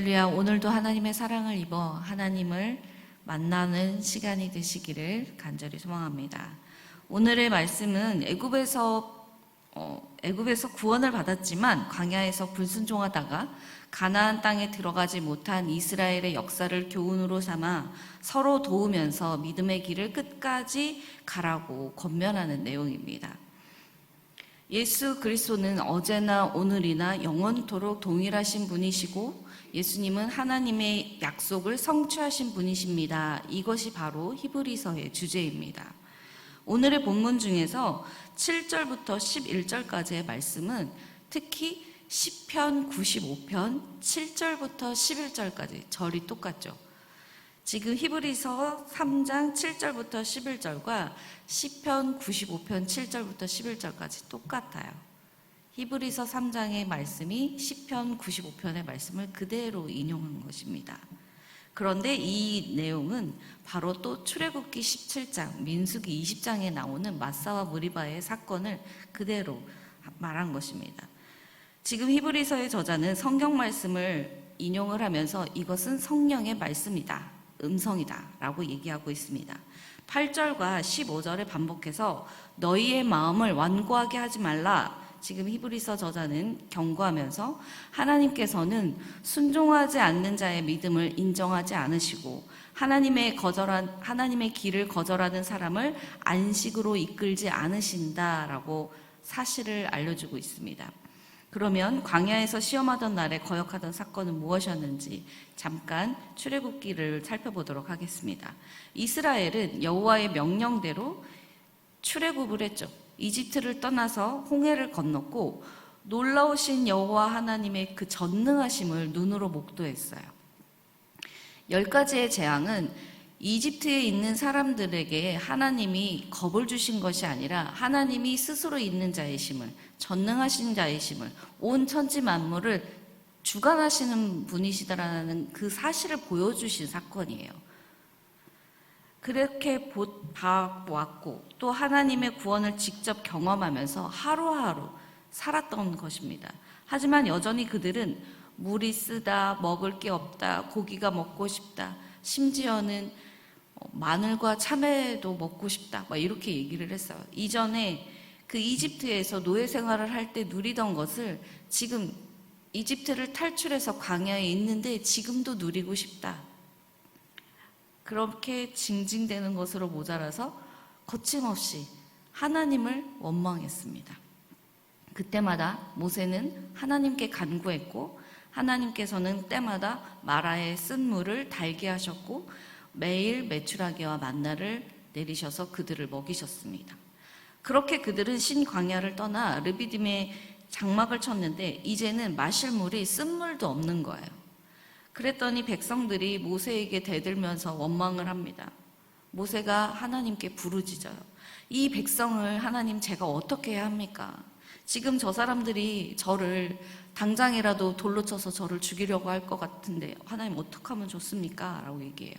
할렐루야. 오늘도 하나님의 사랑을 입어 하나님을 만나는 시간이 되시기를 간절히 소망합니다. 오늘의 말씀은 애굽에서 구원을 받았지만 광야에서 불순종하다가 가나안 땅에 들어가지 못한 이스라엘의 역사를 교훈으로 삼아 서로 도우면서 믿음의 길을 끝까지 가라고 권면하는 내용입니다. 예수 그리스도는 어제나 오늘이나 영원토록 동일하신 분이시고 예수님은 하나님의 약속을 성취하신 분이십니다. 이것이 바로 히브리서의 주제입니다. 오늘의 본문 중에서 7절부터 11절까지의 말씀은 특히 시편 95편 7절부터 11절까지 절이 똑같죠. 지금 히브리서 3장 7절부터 11절과 시편 95편 7절부터 11절까지 똑같아요. 히브리서 3장의 말씀이 시편 95편의 말씀을 그대로 인용한 것입니다. 그런데 이 내용은 바로 또 출애굽기 17장, 민수기 20장에 나오는 마사와 무리바의 사건을 그대로 말한 것입니다. 지금 히브리서의 저자는 성경 말씀을 인용을 하면서 이것은 성령의 말씀이다, 음성이다 라고 얘기하고 있습니다. 8절과 15절에 반복해서 너희의 마음을 완고하게 하지 말라. 지금 히브리서 저자는 경고하면서 하나님께서는 순종하지 않는 자의 믿음을 인정하지 않으시고 하나님의 길을 거절하는 사람을 안식으로 이끌지 않으신다라고 사실을 알려주고 있습니다. 그러면 광야에서 시험하던 날에 거역하던 사건은 무엇이었는지 잠깐 출애굽기를 살펴보도록 하겠습니다. 이스라엘은 여호와의 명령대로 출애굽을 했죠. 이집트를 떠나서 홍해를 건넜고 놀라우신 여호와 하나님의 그 전능하심을 눈으로 목도했어요. 10가지의 재앙은 이집트에 있는 사람들에게 하나님이 겁을 주신 것이 아니라 하나님이 스스로 있는 자이심을, 전능하신 자이심을, 온 천지 만물을 주관하시는 분이시다라는 그 사실을 보여주신 사건이에요. 그렇게 봐왔고 또 하나님의 구원을 직접 경험하면서 하루하루 살았던 것입니다. 하지만 여전히 그들은 물이 쓰다, 먹을 게 없다, 고기가 먹고 싶다, 심지어는 마늘과 참외도 먹고 싶다 이렇게 얘기를 했어요. 이전에 그 이집트에서 노예 생활을 할 때 누리던 것을 지금 이집트를 탈출해서 광야에 있는데 지금도 누리고 싶다. 그렇게 징징대는 것으로 모자라서 거침없이 하나님을 원망했습니다. 그때마다 모세는 하나님께 간구했고 하나님께서는 때마다 마라의 쓴 물을 달게 하셨고 매일 메추라기와 만나를 내리셔서 그들을 먹이셨습니다. 그렇게 그들은 신광야를 떠나 르비딤에 장막을 쳤는데 이제는 마실 물이 쓴 물도 없는 거예요. 그랬더니 백성들이 모세에게 대들면서 원망을 합니다. 모세가 하나님께 부르짖어요. 이 백성을 하나님 제가 어떻게 해야 합니까? 지금 저 사람들이 저를 당장이라도 돌로 쳐서 저를 죽이려고 할 것 같은데 하나님 어떻게 하면 좋습니까? 라고 얘기해요.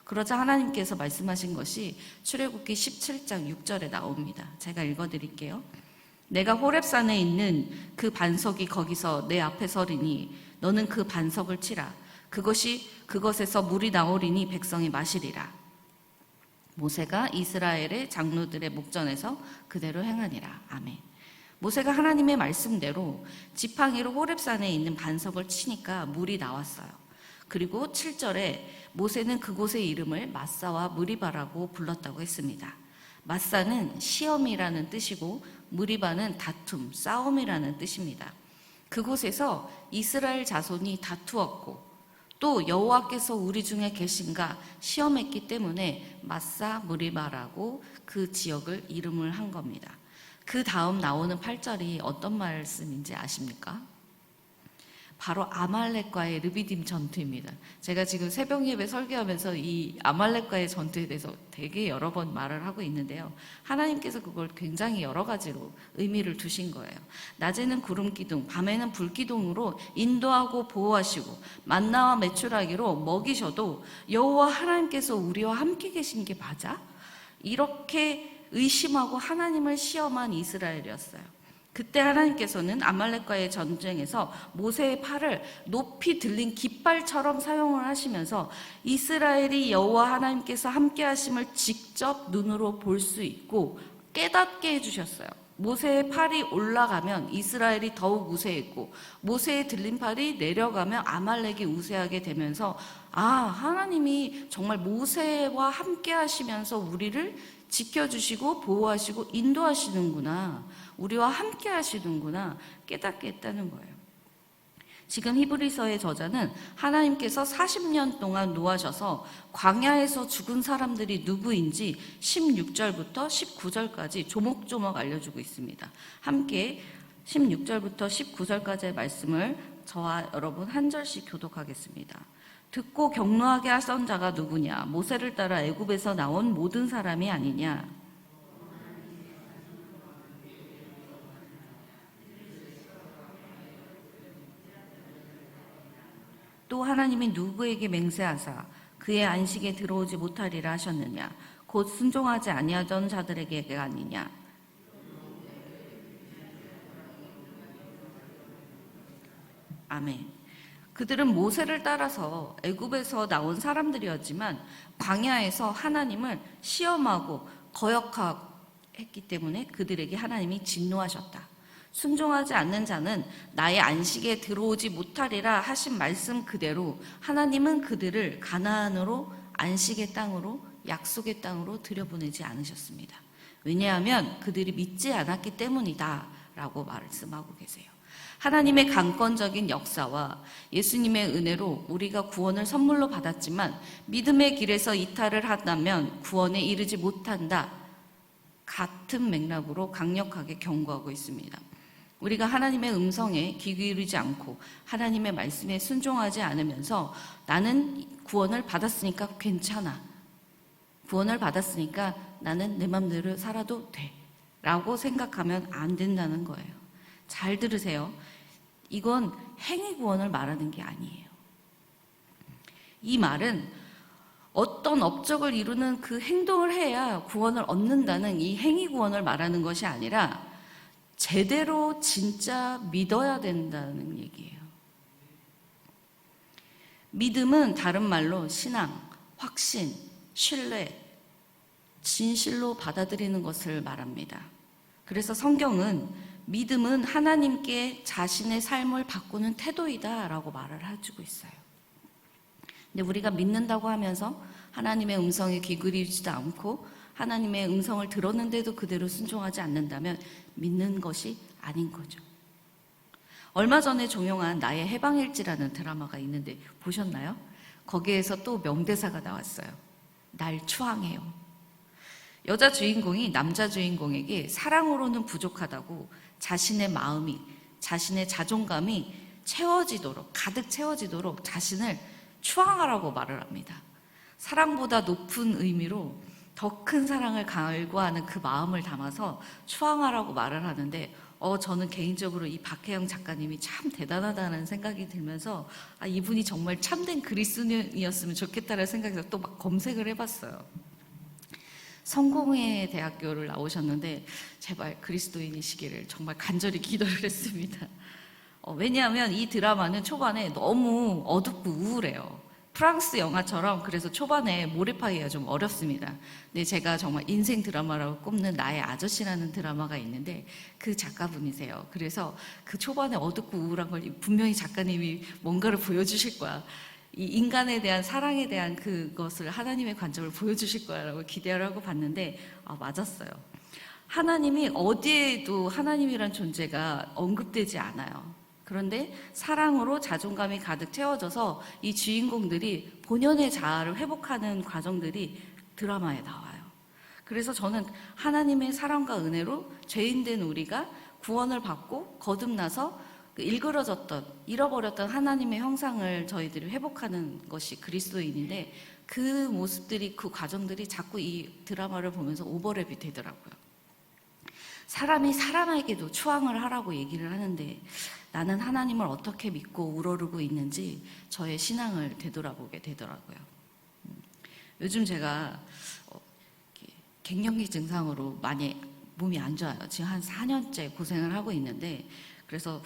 그러자 하나님께서 말씀하신 것이 출애굽기 17장 6절에 나옵니다. 제가 읽어드릴게요. 내가 호렙산에 있는 그 반석이 거기서 내 앞에 서리니 너는 그 반석을 치라. 그것에서 물이 나오리니 백성이 마시리라. 모세가 이스라엘의 장로들의 목전에서 그대로 행하니라. 아멘. 모세가 하나님의 말씀대로 지팡이로 호렙산에 있는 반석을 치니까 물이 나왔어요. 그리고 7절에 모세는 그곳의 이름을 마사와 무리바라고 불렀다고 했습니다. 마사는 시험이라는 뜻이고 무리바는 다툼, 싸움이라는 뜻입니다. 그곳에서 이스라엘 자손이 다투었고 또 여호와께서 우리 중에 계신가 시험했기 때문에 마사 무리바라고 그 지역을 이름을 한 겁니다. 그 다음 나오는 8절이 어떤 말씀인지 아십니까? 바로 아말렉과의 르비딤 전투입니다. 제가 지금 새벽 예배 설교하면서 이 아말렉과의 전투에 대해서 되게 여러 번 말을 하고 있는데요. 하나님께서 그걸 굉장히 여러 가지로 의미를 두신 거예요. 낮에는 구름 기둥, 밤에는 불 기둥으로 인도하고 보호하시고 만나와 메추라기로 먹이셔도 여호와 하나님께서 우리와 함께 계신 게 맞아? 이렇게 의심하고 하나님을 시험한 이스라엘이었어요. 그때 하나님께서는 아말렉과의 전쟁에서 모세의 팔을 높이 들린 깃발처럼 사용을 하시면서 이스라엘이 여호와 하나님께서 함께 하심을 직접 눈으로 볼 수 있고 깨닫게 해주셨어요. 모세의 팔이 올라가면 이스라엘이 더욱 우세했고 모세의 들린 팔이 내려가면 아말렉이 우세하게 되면서 하나님이 정말 모세와 함께 하시면서 우리를 지켜주시고 보호하시고 인도하시는구나, 우리와 함께 하시는구나 깨닫게 했다는 거예요. 지금 히브리서의 저자는 하나님께서 40년 동안 노하셔서 광야에서 죽은 사람들이 누구인지 16절부터 19절까지 조목조목 알려주고 있습니다. 함께 16절부터 19절까지의 말씀을 저와 여러분 한 절씩 교독하겠습니다. 듣고 격노하게 하던 자가 누구냐? 모세를 따라 애굽에서 나온 모든 사람이 아니냐? 또 하나님이 누구에게 맹세하사 그의 안식에 들어오지 못하리라 하셨느냐? 곧 순종하지 아니하던 자들에게가 아니냐? 아멘. 그들은 모세를 따라서 애굽에서 나온 사람들이었지만 광야에서 하나님을 시험하고 거역했기 때문에 그들에게 하나님이 진노하셨다. 순종하지 않는 자는 나의 안식에 들어오지 못하리라 하신 말씀 그대로 하나님은 그들을 가나안으로, 안식의 땅으로, 약속의 땅으로 들여보내지 않으셨습니다. 왜냐하면 그들이 믿지 않았기 때문이다 라고 말씀하고 계세요. 하나님의 강권적인 역사와 예수님의 은혜로 우리가 구원을 선물로 받았지만 믿음의 길에서 이탈을 한다면 구원에 이르지 못한다. 같은 맥락으로 강력하게 경고하고 있습니다. 우리가 하나님의 음성에 귀 기울이지 않고 하나님의 말씀에 순종하지 않으면서 나는 구원을 받았으니까 괜찮아, 구원을 받았으니까 나는 내 맘대로 살아도 돼 라고 생각하면 안 된다는 거예요. 잘 들으세요. 이건 행위 구원을 말하는 게 아니에요. 이 말은 어떤 업적을 이루는 그 행동을 해야 구원을 얻는다는 이 행위 구원을 말하는 것이 아니라 제대로 진짜 믿어야 된다는 얘기예요. 믿음은 다른 말로 신앙, 확신, 신뢰, 진실로 받아들이는 것을 말합니다. 그래서 성경은 믿음은 하나님께 자신의 삶을 바꾸는 태도이다 라고 말을 해주고 있어요. 근데 우리가 믿는다고 하면서 하나님의 음성에 귀 기울이지도 않고 하나님의 음성을 들었는데도 그대로 순종하지 않는다면 믿는 것이 아닌 거죠. 얼마 전에 종영한 나의 해방일지라는 드라마가 있는데 보셨나요? 거기에서 또 명대사가 나왔어요. 날 추앙해요. 여자 주인공이 남자 주인공에게 사랑으로는 부족하다고 자신의 마음이, 자신의 자존감이 채워지도록, 가득 채워지도록 자신을 추앙하라고 말을 합니다. 사랑보다 높은 의미로 더 큰 사랑을 갈구하는 그 마음을 담아서 추앙하라고 말을 하는데 저는 개인적으로 이 박혜영 작가님이 참 대단하다는 생각이 들면서 이분이 정말 참된 그리스도인이었으면 좋겠다는 생각에서 또 막 검색을 해봤어요. 성공회 대학교를 나오셨는데 제발 그리스도인이시기를 정말 간절히 기도를 했습니다. 왜냐하면 이 드라마는 초반에 너무 어둡고 우울해요. 프랑스 영화처럼. 그래서 초반에 몰입하기가 좀 어렵습니다. 근데 제가 정말 인생 드라마라고 꼽는 나의 아저씨라는 드라마가 있는데 그 작가분이세요. 그래서 그 초반에 어둡고 우울한 걸 분명히 작가님이 뭔가를 보여주실 거야. 이 인간에 대한 사랑에 대한 그것을 하나님의 관점을 보여주실 거라고 기대를 하고 봤는데 맞았어요. 하나님이 어디에도 하나님이란 존재가 언급되지 않아요. 그런데 사랑으로 자존감이 가득 채워져서 이 주인공들이 본연의 자아를 회복하는 과정들이 드라마에 나와요. 그래서 저는 하나님의 사랑과 은혜로 죄인된 우리가 구원을 받고 거듭나서 일그러졌던, 잃어버렸던 하나님의 형상을 저희들이 회복하는 것이 그리스도인인데 그 모습들이, 그 과정들이 자꾸 이 드라마를 보면서 오버랩이 되더라고요. 사람이 사람에게도 추앙을 하라고 얘기를 하는데 나는 하나님을 어떻게 믿고 우러르고 있는지 저의 신앙을 되돌아보게 되더라고요. 요즘 제가 갱년기 증상으로 많이 몸이 안 좋아요. 지금 한 4년째 고생을 하고 있는데, 그래서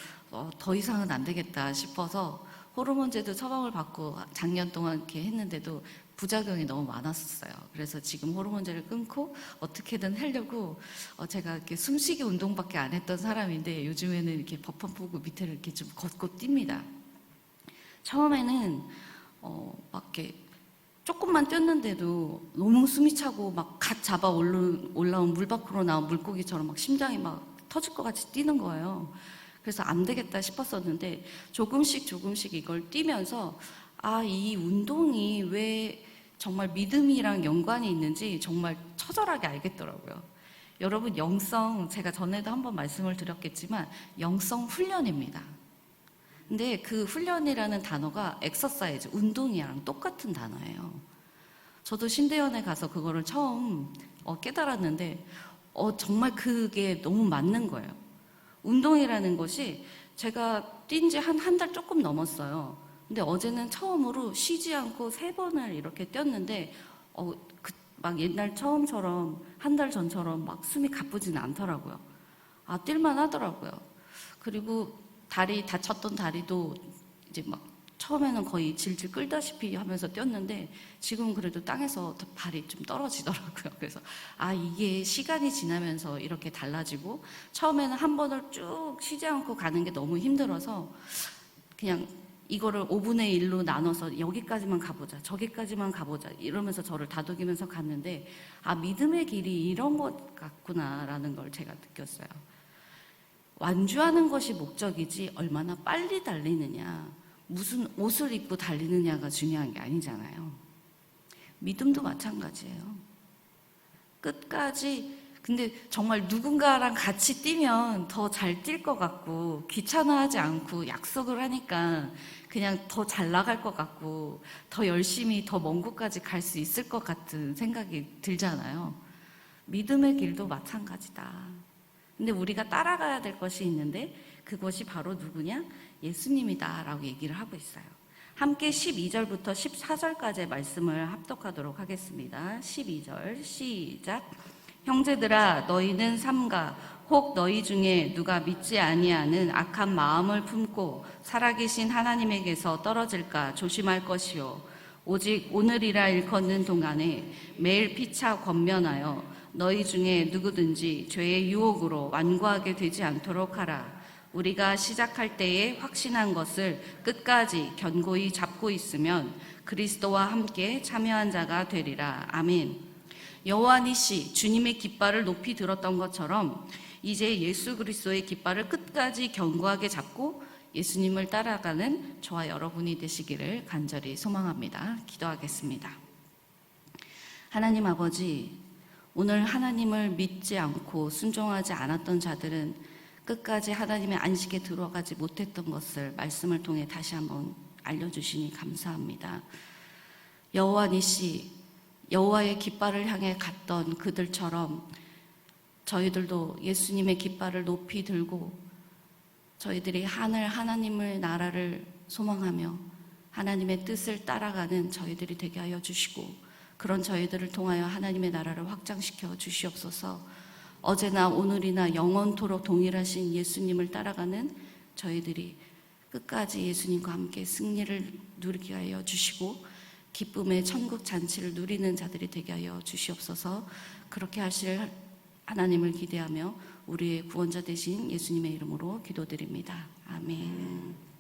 더 이상은 안 되겠다 싶어서 호르몬제도 처방을 받고 작년 동안 이렇게 했는데도 부작용이 너무 많았었어요. 그래서 지금 호르몬제를 끊고 어떻게든 하려고 제가 이렇게 숨쉬기 운동밖에 안 했던 사람인데 요즘에는 이렇게 버퍼 보고 밑에를 이렇게 좀 걷고 뜁니다. 처음에는 막 이렇게 조금만 뛰었는데도 너무 숨이 차고 막 갓 잡아 올라온 물 밖으로 나온 물고기처럼 막 심장이 막 터질 것 같이 뛰는 거예요. 그래서 안 되겠다 싶었었는데 조금씩 이걸 뛰면서 이 운동이 왜 정말 믿음이랑 연관이 있는지 정말 처절하게 알겠더라고요. 여러분, 영성, 제가 전에도 한번 말씀을 드렸겠지만 영성 훈련입니다. 근데 그 훈련이라는 단어가 엑서사이즈, 운동이랑 똑같은 단어예요. 저도 신대원에 가서 그거를 처음 깨달았는데 정말 그게 너무 맞는 거예요. 운동이라는 것이 제가 뛴 지 한 달 조금 넘었어요. 근데 어제는 처음으로 쉬지 않고 3번을 이렇게 뛰었는데 막 옛날 처음처럼 한 달 전처럼 막 숨이 가쁘지는 않더라고요. 뛸만 하더라고요. 그리고 다쳤던 다리도 이제 막 처음에는 거의 질질 끌다시피 하면서 뛰었는데 지금은 그래도 땅에서 발이 좀 떨어지더라고요. 그래서 이게 시간이 지나면서 이렇게 달라지고, 처음에는 한 번을 쭉 쉬지 않고 가는 게 너무 힘들어서 그냥 이거를 5분의 1로 나눠서 여기까지만 가보자, 저기까지만 가보자 이러면서 저를 다독이면서 갔는데 믿음의 길이 이런 것 같구나라는 걸 제가 느꼈어요. 완주하는 것이 목적이지 얼마나 빨리 달리느냐, 무슨 옷을 입고 달리느냐가 중요한 게 아니잖아요. 믿음도 마찬가지예요. 끝까지, 근데 정말 누군가랑 같이 뛰면 더 잘 뛸 것 같고, 귀찮아하지 않고 약속을 하니까 그냥 더 잘 나갈 것 같고, 더 열심히 더 먼 곳까지 갈 수 있을 것 같은 생각이 들잖아요. 믿음의 길도 마찬가지다. 근데 우리가 따라가야 될 것이 있는데 그것이 바로 누구냐? 예수님이다 라고 얘기를 하고 있어요. 함께 12절부터 14절까지의 말씀을 합독하도록 하겠습니다. 12절 시작. 형제들아, 너희는 삼가 혹 너희 중에 누가 믿지 아니하는 악한 마음을 품고 살아계신 하나님에게서 떨어질까 조심할 것이요, 오직 오늘이라 일컫는 동안에 매일 피차 권면하여 너희 중에 누구든지 죄의 유혹으로 완고하게 되지 않도록 하라. 우리가 시작할 때에 확신한 것을 끝까지 견고히 잡고 있으면 그리스도와 함께 참여한 자가 되리라. 아멘. 여호와 니시, 주님의 깃발을 높이 들었던 것처럼 이제 예수 그리스도의 깃발을 끝까지 견고하게 잡고 예수님을 따라가는 저와 여러분이 되시기를 간절히 소망합니다. 기도하겠습니다. 하나님 아버지, 오늘 하나님을 믿지 않고 순종하지 않았던 자들은 끝까지 하나님의 안식에 들어가지 못했던 것을 말씀을 통해 다시 한번 알려주시니 감사합니다. 여호와 니시, 여호와의 깃발을 향해 갔던 그들처럼 저희들도 예수님의 깃발을 높이 들고 저희들이 하나님의 나라를 소망하며 하나님의 뜻을 따라가는 저희들이 되게 하여 주시고, 그런 저희들을 통하여 하나님의 나라를 확장시켜 주시옵소서. 어제나 오늘이나 영원토록 동일하신 예수님을 따라가는 저희들이 끝까지 예수님과 함께 승리를 누리게 하여 주시고 기쁨의 천국 잔치를 누리는 자들이 되게 하여 주시옵소서. 그렇게 하실 하나님을 기대하며 우리의 구원자 되신 예수님의 이름으로 기도드립니다. 아멘.